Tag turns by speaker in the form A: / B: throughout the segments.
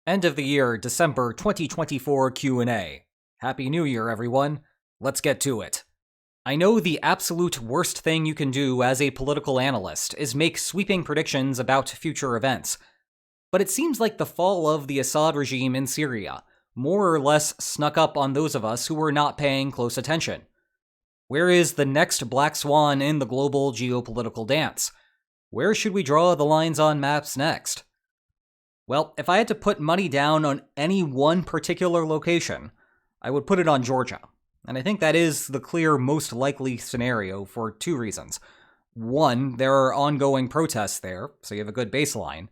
A: End of the year, December 2024 Q&A. Happy New Year, everyone. Let's get to it. I know the absolute worst thing you can do as a political analyst is make sweeping predictions about future events. But it seems like the fall of the Assad regime in Syria more or less snuck up on those of us who were not paying close attention. Where is the next black swan in the global geopolitical dance? Where should we draw the lines on maps next? Well, if I had to put money down on any one particular location, I would put it on Georgia. And I think that is the clear most likely scenario for two reasons. One, there are ongoing protests there, so you have a good baseline.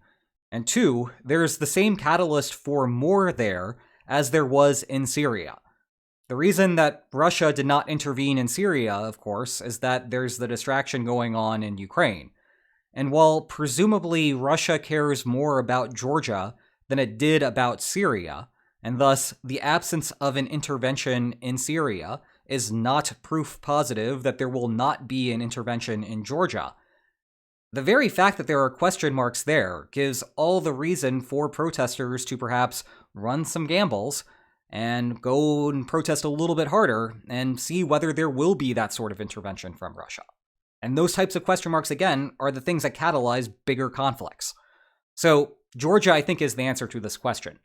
A: And two, there's the same catalyst for more there as there was in Syria. The reason that Russia did not intervene in Syria, of course, is that there's the distraction going on in Ukraine. And while presumably Russia cares more about Georgia than it did about Syria, and thus the absence of an intervention in Syria is not proof positive that there will not be an intervention in Georgia, the very fact that there are question marks there gives all the reason for protesters to perhaps run some gambles and go and protest a little bit harder and see whether there will be that sort of intervention from Russia. And those types of question marks, again, are the things that catalyze bigger conflicts. So Georgia, I think, is the answer to this question.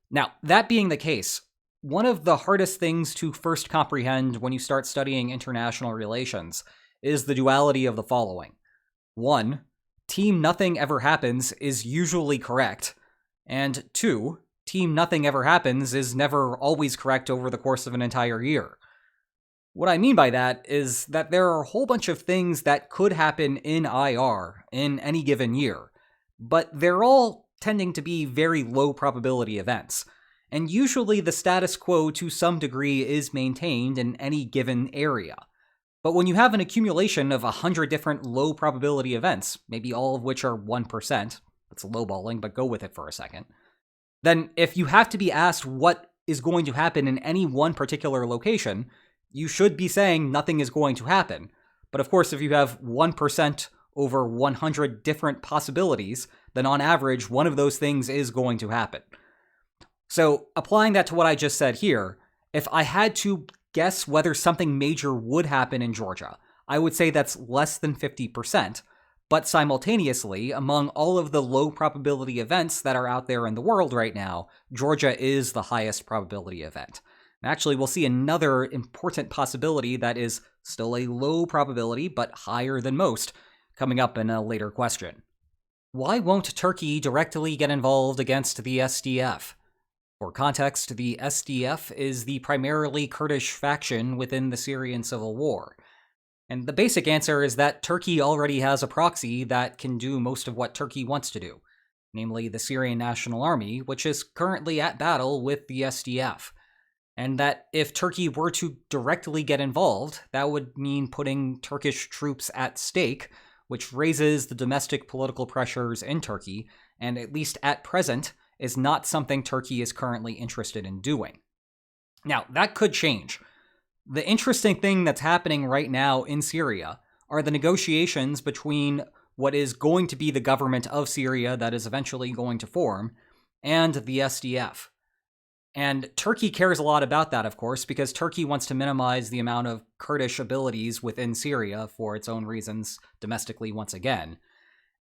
A: Now, that being the case, one of the hardest things to first comprehend when you start studying international relations is the duality of the following. One, team nothing ever happens is usually correct. And two, team nothing ever happens is never always correct over the course of an entire year. What I mean by that is that there are a whole bunch of things that could happen in IR in any given year, but they're all tending to be very low probability events, and usually the status quo to some degree is maintained in any given area. But when you have an accumulation of 100 different low probability events, maybe all of which are 1%, that's lowballing, but go with it for a second, then if you have to be asked what is going to happen in any one particular location, you should be saying nothing is going to happen. But of course, if you have 1% over 100 different possibilities, then on average, one of those things is going to happen. So applying that to what I just said here, if I had to guess whether something major would happen in Georgia, I would say that's less than 50%. But simultaneously, among all of the low probability events that are out there in the world right now, Georgia is the highest probability event. Actually, we'll see another important possibility that is still a low probability, but higher than most, coming up in a later question. Why won't Turkey directly get involved against the SDF? For context, the SDF is the primarily Kurdish faction within the Syrian civil war. And the basic answer is that Turkey already has a proxy that can do most of what Turkey wants to do, namely the Syrian National Army, which is currently at battle with the SDF. And that if Turkey were to directly get involved, that would mean putting Turkish troops at stake, which raises the domestic political pressures in Turkey, and at least at present, is not something Turkey is currently interested in doing. Now, that could change. The interesting thing that's happening right now in Syria are the negotiations between what is going to be the government of Syria that is eventually going to form and the SDF. And Turkey cares a lot about that, of course, because Turkey wants to minimize the amount of Kurdish abilities within Syria for its own reasons domestically once again.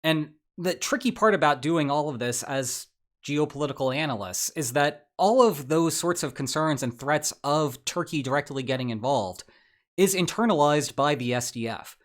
A: And the tricky part about doing all of this as geopolitical analysts is that all of those sorts of concerns and threats of Turkey directly getting involved is internalized by the SDF.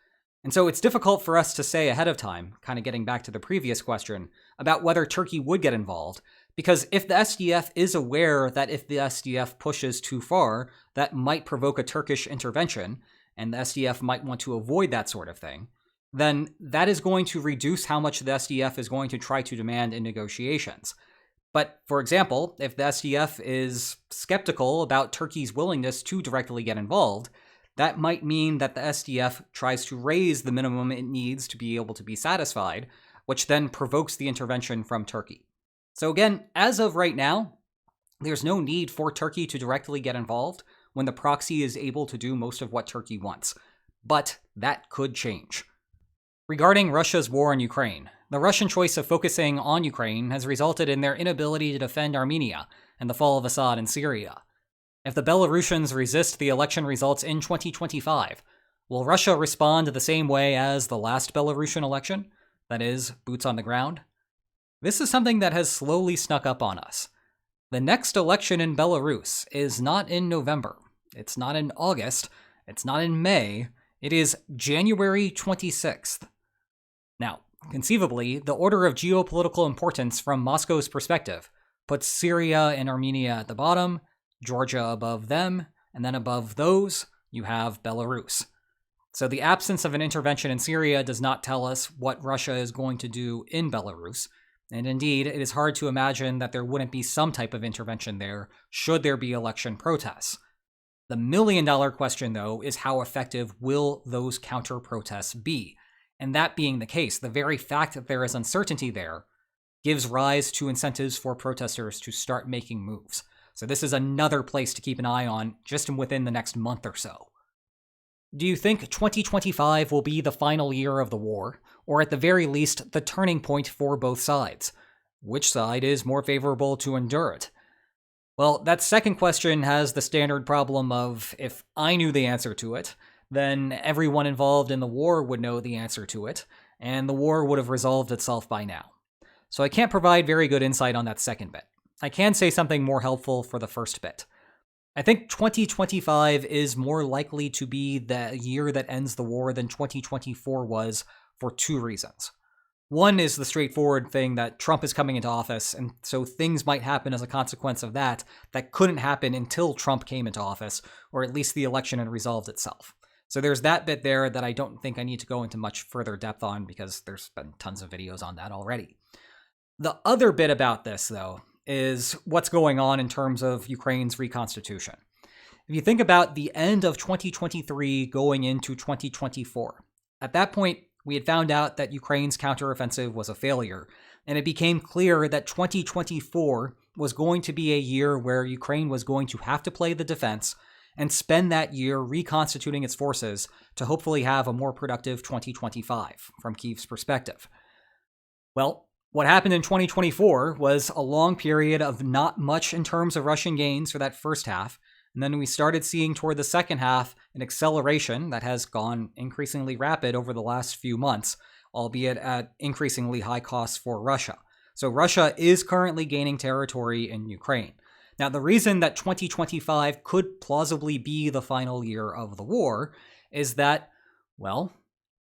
A: And so it's difficult for us to say ahead of time, kind of getting back to the previous question, about whether Turkey would get involved. Because if the SDF is aware that if the SDF pushes too far, that might provoke a Turkish intervention, and the SDF might want to avoid that sort of thing, then that is going to reduce how much the SDF is going to try to demand in negotiations. But, for example, if the SDF is skeptical about Turkey's willingness to directly get involved, that might mean that the SDF tries to raise the minimum it needs to be able to be satisfied, which then provokes the intervention from Turkey. So again, as of right now, there's no need for Turkey to directly get involved when the proxy is able to do most of what Turkey wants. But that could change. Regarding Russia's war in Ukraine, The Russian choice of focusing on Ukraine has resulted in their inability to defend Armenia and the fall of Assad in Syria. If the Belarusians resist the election results in 2025, will Russia respond the same way as the last Belarusian election? That is, boots on the ground? This is something that has slowly snuck up on us. The next election in Belarus is not in November. It's not in August. It's not in May. It is January 26th. Now, conceivably, the order of geopolitical importance from Moscow's perspective puts Syria and Armenia at the bottom, Georgia above them, and then above those, you have Belarus. So the absence of an intervention in Syria does not tell us what Russia is going to do in Belarus. And indeed, it is hard to imagine that there wouldn't be some type of intervention there should there be election protests. The million-dollar question, though, is how effective will those counter-protests be? And that being the case, the very fact that there is uncertainty there gives rise to incentives for protesters to start making moves. So this is another place to keep an eye on just within the next month or so. Do you think 2025 will be the final year of the war, or at the very least, the turning point for both sides? Which side is more favorable to endure it? Well, that second question has the standard problem of, if I knew the answer to it, then everyone involved in the war would know the answer to it, and the war would have resolved itself by now. So I can't provide very good insight on that second bit. I can say something more helpful for the first bit. I think 2025 is more likely to be the year that ends the war than 2024 was for two reasons. One is the straightforward thing that Trump is coming into office, and so things might happen as a consequence of that couldn't happen until Trump came into office, or at least the election had resolved itself. So there's that bit there that I don't think I need to go into much further depth on because there's been tons of videos on that already. The other bit about this, though, is what's going on in terms of Ukraine's reconstitution. If you think about the end of 2023 going into 2024, at that point, we had found out that Ukraine's counteroffensive was a failure, and it became clear that 2024 was going to be a year where Ukraine was going to have to play the defense and spend that year reconstituting its forces to hopefully have a more productive 2025 from Kyiv's perspective. Well, what happened in 2024 was a long period of not much in terms of Russian gains for that first half, and then we started seeing toward the second half an acceleration that has gone increasingly rapid over the last few months, albeit at increasingly high costs for Russia. So Russia is currently gaining territory in Ukraine. Now, the reason that 2025 could plausibly be the final year of the war is that, well,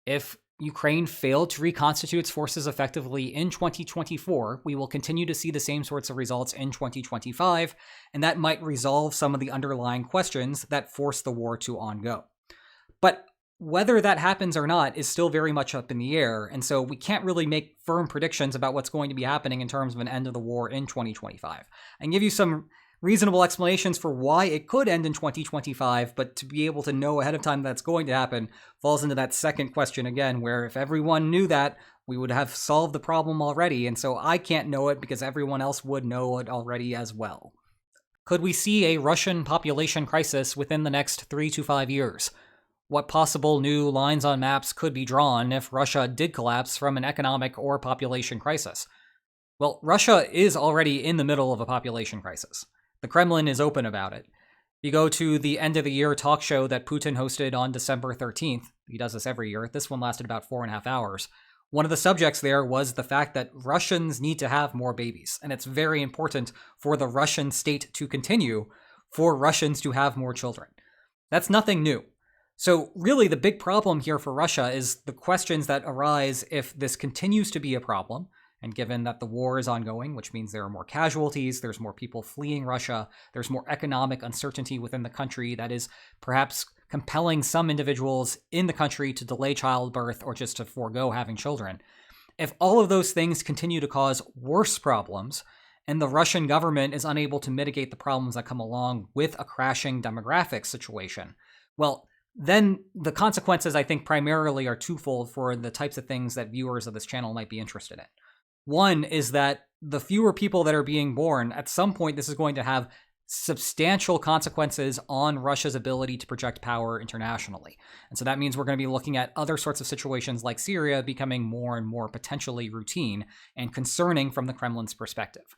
A: if Ukraine failed to reconstitute its forces effectively in 2024, we will continue to see the same sorts of results in 2025, and that might resolve some of the underlying questions that force the war to ongo. But whether that happens or not is still very much up in the air, and so we can't really make firm predictions about what's going to be happening in terms of an end of the war in 2025. I can give you some reasonable explanations for why it could end in 2025, but to be able to know ahead of time that's going to happen falls into that second question again, where if everyone knew that, we would have solved the problem already, and so I can't know it because everyone else would know it already as well. Could we see a Russian population crisis within the next 3 to 5 years? What possible new lines on maps could be drawn if Russia did collapse from an economic or population crisis? Well, Russia is already in the middle of a population crisis. The Kremlin is open about it. You go to the end of the year talk show that Putin hosted on December 13th. He does this every year. This one lasted about 4.5 hours. One of the subjects there was the fact that Russians need to have more babies, and it's very important for the Russian state to continue for Russians to have more children. That's nothing new. So really the big problem here for Russia is the questions that arise if this continues to be a problem. And given that the war is ongoing, which means there are more casualties, there's more people fleeing Russia, there's more economic uncertainty within the country that is perhaps compelling some individuals in the country to delay childbirth or just to forego having children. If all of those things continue to cause worse problems, and the Russian government is unable to mitigate the problems that come along with a crashing demographic situation, well, then the consequences, I think, primarily are twofold for the types of things that viewers of this channel might be interested in. One is that the fewer people that are being born, at some point this is going to have substantial consequences on Russia's ability to project power internationally. And so that means we're going to be looking at other sorts of situations like Syria becoming more and more potentially routine and concerning from the Kremlin's perspective.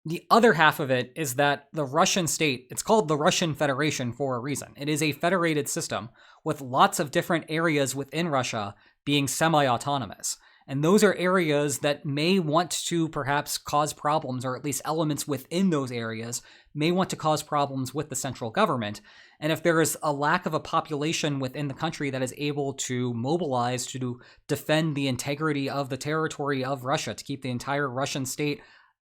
A: The other half of it is that the Russian state, it's called the Russian Federation for a reason. It is a federated system with lots of different areas within Russia being semi-autonomous. And those are areas that may want to perhaps cause problems, or at least elements within those areas may want to cause problems with the central government. And if there is a lack of a population within the country that is able to mobilize to defend the integrity of the territory of Russia, to keep the entire Russian state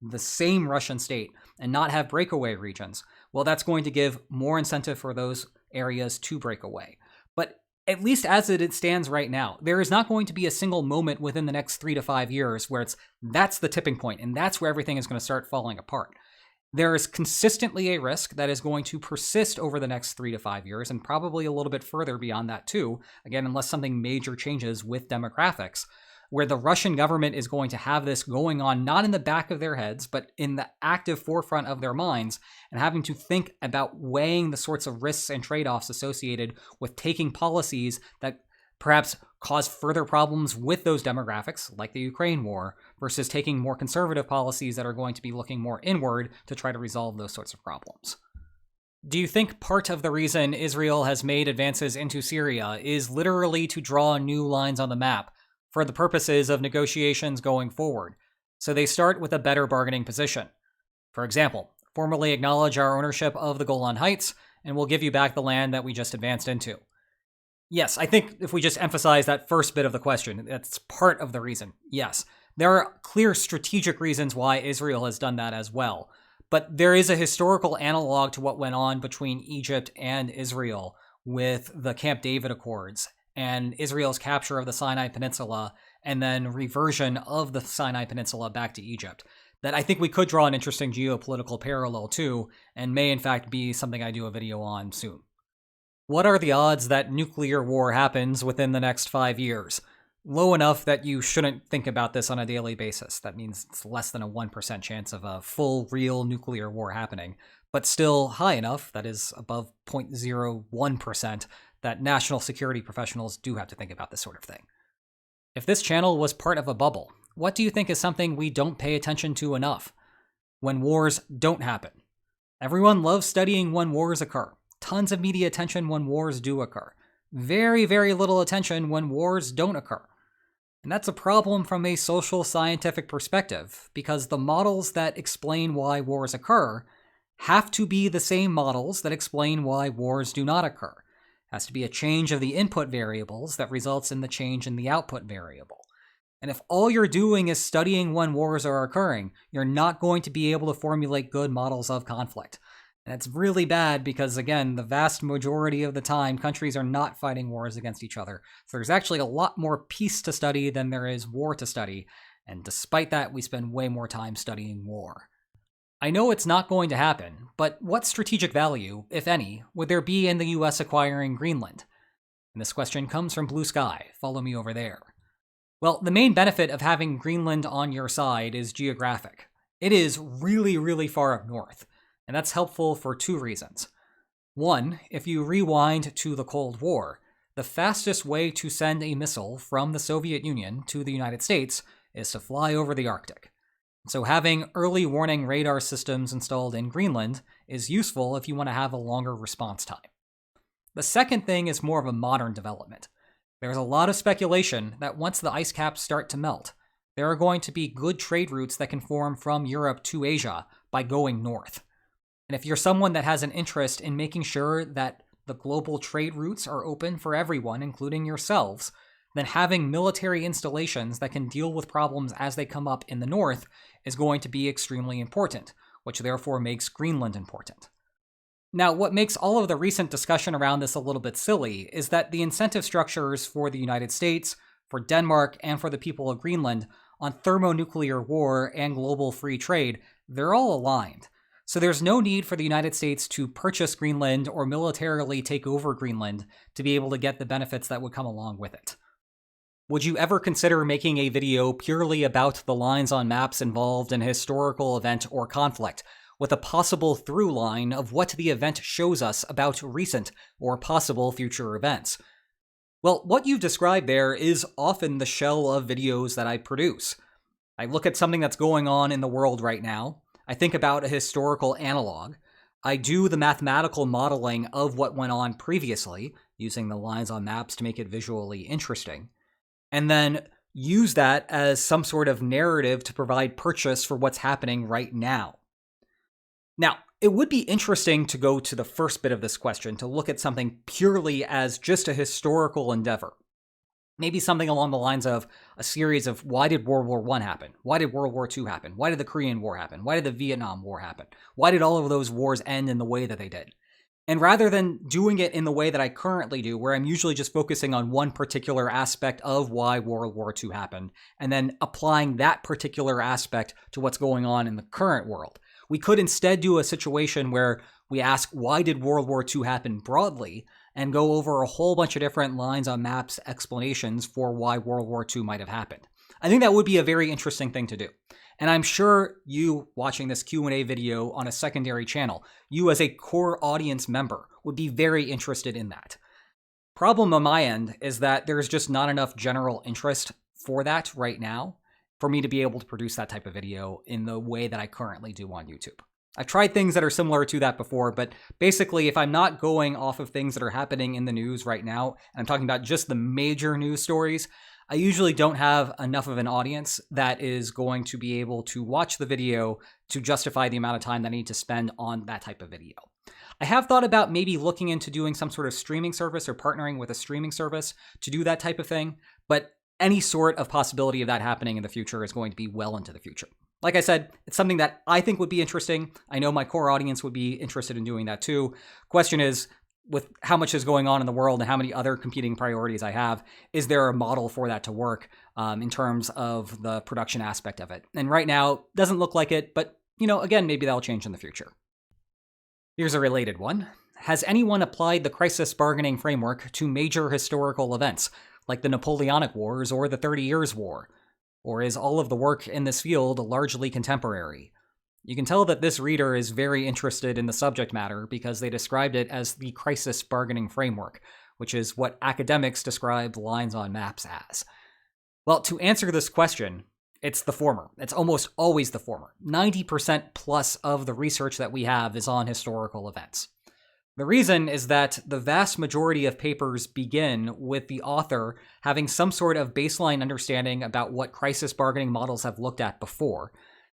A: the same Russian state and not have breakaway regions, well, that's going to give more incentive for those areas to break away. But at least as it stands right now, there is not going to be a single moment within the next 3 to 5 years where that's the tipping point and that's where everything is going to start falling apart. There is consistently a risk that is going to persist over the next 3 to 5 years and probably a little bit further beyond that too, again, unless something major changes with demographics, where the Russian government is going to have this going on, not in the back of their heads, but in the active forefront of their minds, and having to think about weighing the sorts of risks and trade-offs associated with taking policies that perhaps cause further problems with those demographics, like the Ukraine war, versus taking more conservative policies that are going to be looking more inward to try to resolve those sorts of problems. Do you think part of the reason Israel has made advances into Syria is literally to draw new lines on the map for the purposes of negotiations going forward, so they start with a better bargaining position? For example, formally acknowledge our ownership of the Golan Heights, and we'll give you back the land that we just advanced into. Yes, I think if we just emphasize that first bit of the question, that's part of the reason. Yes, there are clear strategic reasons why Israel has done that as well, but there is a historical analog to what went on between Egypt and Israel with the Camp David Accords and Israel's capture of the Sinai Peninsula, and then reversion of the Sinai Peninsula back to Egypt, that I think we could draw an interesting geopolitical parallel to, and may in fact be something I do a video on soon. What are the odds that nuclear war happens within the next 5 years? Low enough that you shouldn't think about this on a daily basis. That means it's less than a 1% chance of a full, real nuclear war happening, but still high enough, that is above 0.01%, that national security professionals do have to think about this sort of thing. If this channel was part of a bubble, what do you think is something we don't pay attention to enough? When wars don't happen. Everyone loves studying when wars occur. Tons of media attention when wars do occur. Very, very little attention when wars don't occur. And that's a problem from a social scientific perspective, because the models that explain why wars occur have to be the same models that explain why wars do not occur. Has to be a change of the input variables that results in the change in the output variable. And if all you're doing is studying when wars are occurring, you're not going to be able to formulate good models of conflict. And it's really bad because, again, the vast majority of the time, countries are not fighting wars against each other. So there's actually a lot more peace to study than there is war to study. And despite that, we spend way more time studying war. I know it's not going to happen, but what strategic value, if any, would there be in the US acquiring Greenland? And this question comes from Blue Sky. Follow me over there. Well, the main benefit of having Greenland on your side is geographic. It is really, really far up north, and that's helpful for 2 reasons. One, if you rewind to the Cold War, the fastest way to send a missile from the Soviet Union to the United States is to fly over the Arctic. So having early warning radar systems installed in Greenland is useful if you want to have a longer response time. The second thing is more of a modern development. There's a lot of speculation that once the ice caps start to melt, there are going to be good trade routes that can form from Europe to Asia by going north. And if you're someone that has an interest in making sure that the global trade routes are open for everyone, including yourselves, then having military installations that can deal with problems as they come up in the north is going to be extremely important, which therefore makes Greenland important. Now, what makes all of the recent discussion around this a little bit silly is that the incentive structures for the United States, for Denmark, and for the people of Greenland on thermonuclear war and global free trade, they're all aligned. So there's no need for the United States to purchase Greenland or militarily take over Greenland to be able to get the benefits that would come along with it. Would you ever consider making a video purely about the lines on maps involved in a historical event or conflict, with a possible through line of what the event shows us about recent or possible future events. Well, what you've described there is often the shell of videos that I produce. I look at something that's going on in the world right now. I think about a historical analog. I do the mathematical modeling of what went on previously, using the lines on maps to make it visually interesting, and then use that as some sort of narrative to provide purchase for what's happening right now. Now, it would be interesting to go to the first bit of this question, to look at something purely as just a historical endeavor. Maybe something along the lines of a series of why did World War I happen? Why did World War II happen? Why did the Korean War happen? Why did the Vietnam War happen? Why did all of those wars end in the way that they did? And rather than doing it in the way that I currently do, where I'm usually just focusing on one particular aspect of why World War II happened, and then applying that particular aspect to what's going on in the current world, we could instead do a situation where we ask, why did World War II happen broadly, and go over a whole bunch of different lines on maps explanations for why World War II might have happened. I think that would be a very interesting thing to do. And I'm sure you watching this Q&A video on a secondary channel, you as a core audience member, would be very interested in that. Problem on my end is that there's just not enough general interest for that right now for me to be able to produce that type of video in the way that I currently do on YouTube. I've tried things that are similar to that before, but basically if I'm not going off of things that are happening in the news right now, and I'm talking about just the major news stories, I usually don't have enough of an audience that is going to be able to watch the video to justify the amount of time that I need to spend on that type of video. I have thought about maybe looking into doing some sort of streaming service or partnering with a streaming service to do that type of thing, but any sort of possibility of that happening in the future is going to be well into the future. Like I said, it's something that I think would be interesting. I know my core audience would be interested in doing that too. Question is, with how much is going on in the world and how many other competing priorities I have, is there a model for that to work in terms of the production aspect of it? And right now, doesn't look like it, but again, maybe that'll change in the future. Here's a related one. Has anyone applied the crisis bargaining framework to major historical events, like the Napoleonic Wars or the 30 Years' War? Or is all of the work in this field largely contemporary? You can tell that this reader is very interested in the subject matter because they described it as the crisis bargaining framework, which is what academics describe lines on maps as. Well, to answer this question, it's the former. It's almost always the former. 90% plus of the research that we have is on historical events. The reason is that the vast majority of papers begin with the author having some sort of baseline understanding about what crisis bargaining models have looked at before,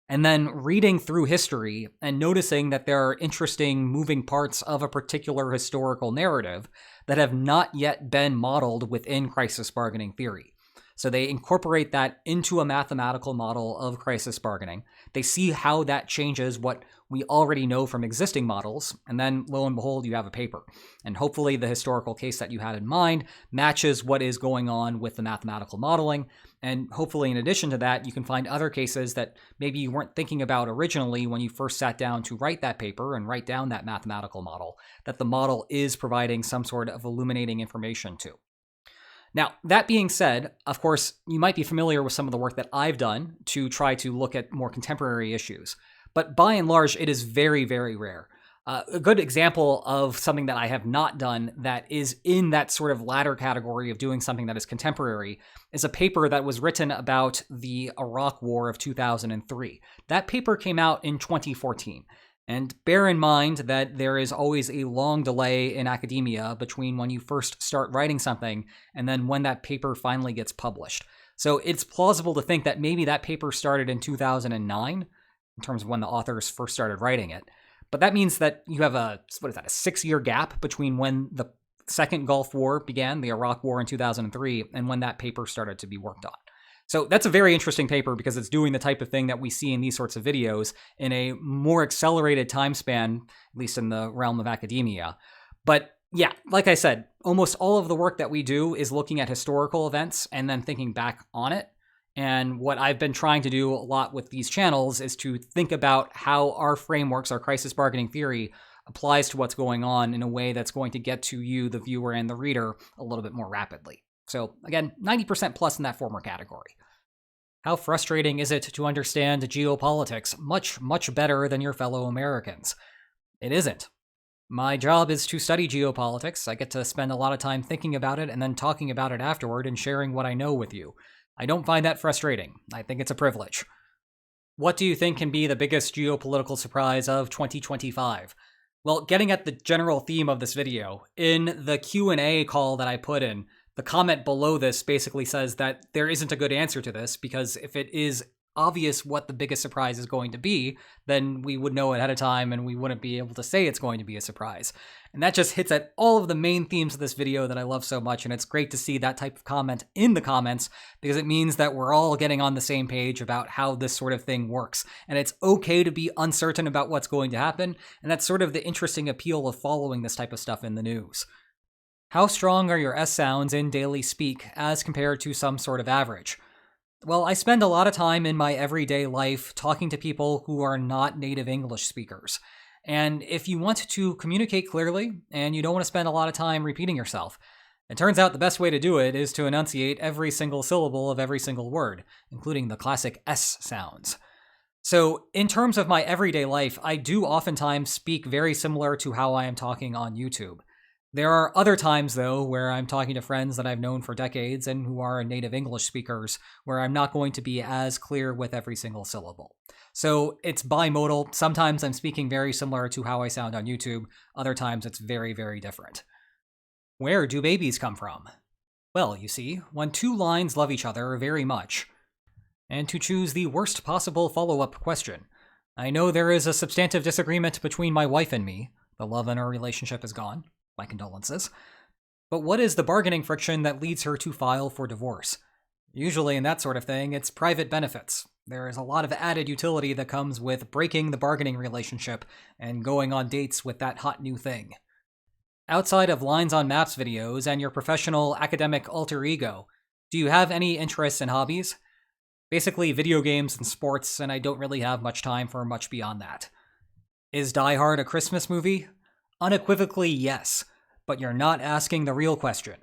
A: and then reading through history and noticing that there are interesting moving parts of a particular historical narrative that have not yet been modeled within crisis bargaining theory. So they incorporate that into a mathematical model of crisis bargaining. They see how that changes what we already know from existing models, and then lo and behold, you have a paper. And hopefully the historical case that you had in mind matches what is going on with the mathematical modeling. And hopefully in addition to that, you can find other cases that maybe you weren't thinking about originally when you first sat down to write that paper and write down that mathematical model, that the model is providing some sort of illuminating information to. Now, that being said, of course, you might be familiar with some of the work that I've done to try to look at more contemporary issues. But by and large, it is very, very rare. A good example of something that I have not done that is in that sort of latter category of doing something that is contemporary is a paper that was written about the Iraq War of 2003. That paper came out in 2014. And bear in mind that there is always a long delay in academia between when you first start writing something and then when that paper finally gets published. So it's plausible to think that maybe that paper started in 2009 in terms of when the authors first started writing it. But that means that you have a 6-year gap between when the second Gulf War began, the Iraq War in 2003, and when that paper started to be worked on. So that's a very interesting paper because it's doing the type of thing that we see in these sorts of videos in a more accelerated time span, at least in the realm of academia. But yeah, like I said, almost all of the work that we do is looking at historical events and then thinking back on it. And what I've been trying to do a lot with these channels is to think about how our frameworks, our crisis bargaining theory, applies to what's going on in a way that's going to get to you, the viewer and the reader, a little bit more rapidly. So again, 90% plus in that former category. How frustrating is it to understand geopolitics much, much better than your fellow Americans? It isn't. My job is to study geopolitics. I get to spend a lot of time thinking about it and then talking about it afterward and sharing what I know with you. I don't find that frustrating. I think it's a privilege. What do you think can be the biggest geopolitical surprise of 2025? Well, getting at the general theme of this video, in the Q&A call that I put in, the comment below this basically says that there isn't a good answer to this, because if it is obvious what the biggest surprise is going to be, then we would know ahead of time and we wouldn't be able to say it's going to be a surprise. And that just hits at all of the main themes of this video that I love so much, and it's great to see that type of comment in the comments, because it means that we're all getting on the same page about how this sort of thing works. And it's okay to be uncertain about what's going to happen, and that's sort of the interesting appeal of following this type of stuff in the news. How strong are your S sounds in daily speak as compared to some sort of average? Well, I spend a lot of time in my everyday life talking to people who are not native English speakers. And if you want to communicate clearly and you don't want to spend a lot of time repeating yourself, it turns out the best way to do it is to enunciate every single syllable of every single word, including the classic S sounds. So in terms of my everyday life, I do oftentimes speak very similar to how I am talking on YouTube. There are other times, though, where I'm talking to friends that I've known for decades and who are native English speakers, where I'm not going to be as clear with every single syllable. So it's bimodal. Sometimes I'm speaking very similar to how I sound on YouTube. Other times it's very, very different. Where do babies come from? Well, you see, when two lines love each other very much. And to choose the worst possible follow-up question, I know there is a substantive disagreement between my wife and me. The love in our relationship is gone. My condolences. But what is the bargaining friction that leads her to file for divorce? Usually in that sort of thing, it's private benefits. There is a lot of added utility that comes with breaking the bargaining relationship and going on dates with that hot new thing. Outside of lines on maps videos and your professional academic alter ego, do you have any interests and hobbies? Basically video games and sports, and I don't really have much time for much beyond that. Is Die Hard a Christmas movie? Unequivocally, yes, but you're not asking the real question,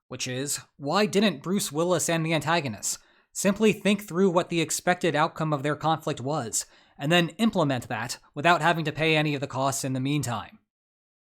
A: which is, why didn't Bruce Willis and the antagonists simply think through what the expected outcome of their conflict was, and then implement that without having to pay any of the costs in the meantime?